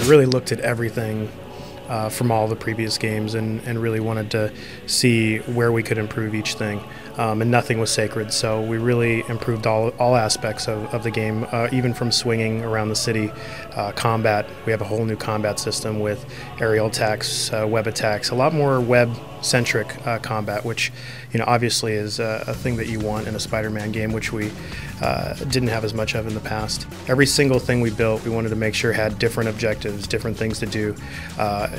really looked at everything from all the previous games and really wanted to see where we could improve each thing. And nothing was sacred, so we really improved all aspects of the game, even from swinging around the city, combat. We have a whole new combat system with aerial attacks, web attacks, a lot more web-centric combat, which obviously is a thing that you want in a Spider-Man game, which we didn't have as much of in the past. Every single thing we built, we wanted to make sure had different objectives, different things to do,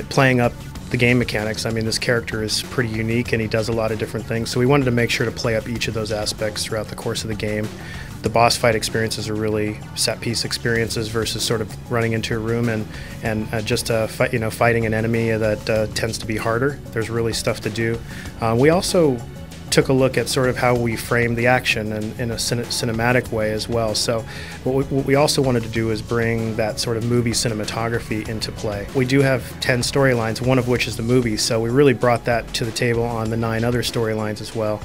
playing up the game mechanics. I mean, this character is pretty unique and he does a lot of different things, so we wanted to make sure to play up each of those aspects throughout the course of the game. The boss fight experiences are really set piece experiences versus sort of running into a room and just fighting an enemy that tends to be harder. There's really stuff to do. We also took a look at sort of how we frame the action and in a cinematic way as well. So what we also wanted to do is bring that sort of movie cinematography into play. We do have 10 storylines, one of which is the movie, so we really brought that to the table on the 9 other storylines as well.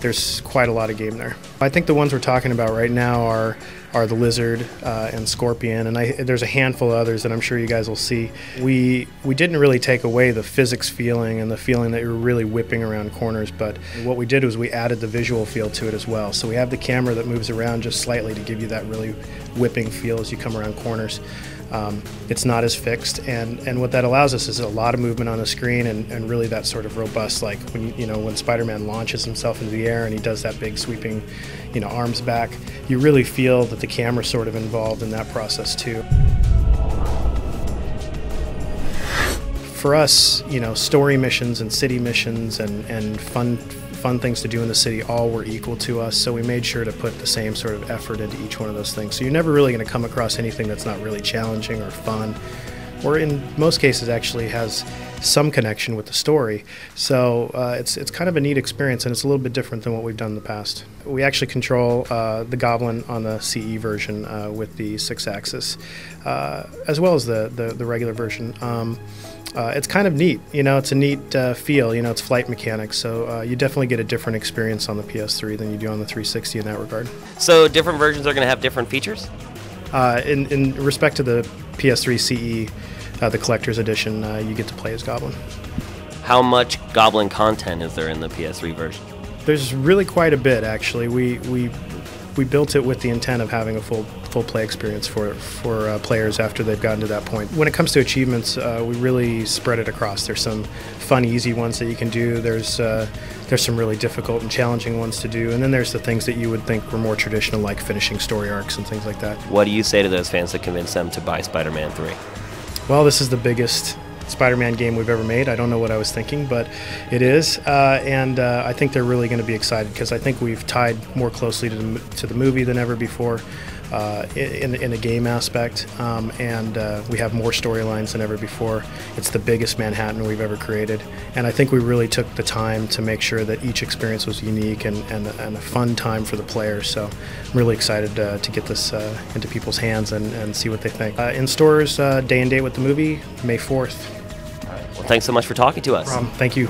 There's quite a lot of game there. I think the ones we're talking about right now are the Lizard and Scorpion, and there's a handful of others that I'm sure you guys will see. We didn't really take away the physics feeling and the feeling that you're really whipping around corners, but what we did was we added the visual feel to it as well. So we have the camera that moves around just slightly to give you that really whipping feel as you come around corners. It's not as fixed, and what that allows us is a lot of movement on the screen and really that sort of robust, like when Spider-Man launches himself into the air and he does that big sweeping arms back, you really feel that the camera's sort of involved in that process too. For us, story missions and city missions and fun things to do in the city all were equal to us, so we made sure to put the same sort of effort into each one of those things. So you're never really going to come across anything that's not really challenging or fun, or in most cases actually has some connection with the story. So it's kind of a neat experience, and it's a little bit different than what we've done in the past. We actually control the Goblin on the CE version with the 6-axis, as well as the regular version. It's kind of neat, it's a neat feel, it's flight mechanics, so you definitely get a different experience on the PS3 than you do on the 360 in that regard. So different versions are going to have different features? In respect to the PS3 CE, the Collector's Edition, you get to play as Goblin. How much Goblin content is there in the PS3 version? There's really quite a bit, actually. We built it with the intent of having a full play experience for players after they've gotten to that point. When it comes to achievements, we really spread it across. There's some fun, easy ones that you can do. There's some really difficult and challenging ones to do, and then there's the things that you would think were more traditional, like finishing story arcs and things like that. What do you say to those fans to convince them to buy Spider-Man 3? Well, this is the biggest Spider-Man game we've ever made. I don't know what I was thinking, but it is, and I think they're really going to be excited because I think we've tied more closely to the movie than ever before in a game aspect, and we have more storylines than ever before. It's the biggest Manhattan we've ever created, and I think we really took the time to make sure that each experience was unique and a fun time for the players. So I'm really excited to get this into people's hands and see what they think. In stores, day and date with the movie, May 4th. Well, thanks so much for talking to us. Thank you.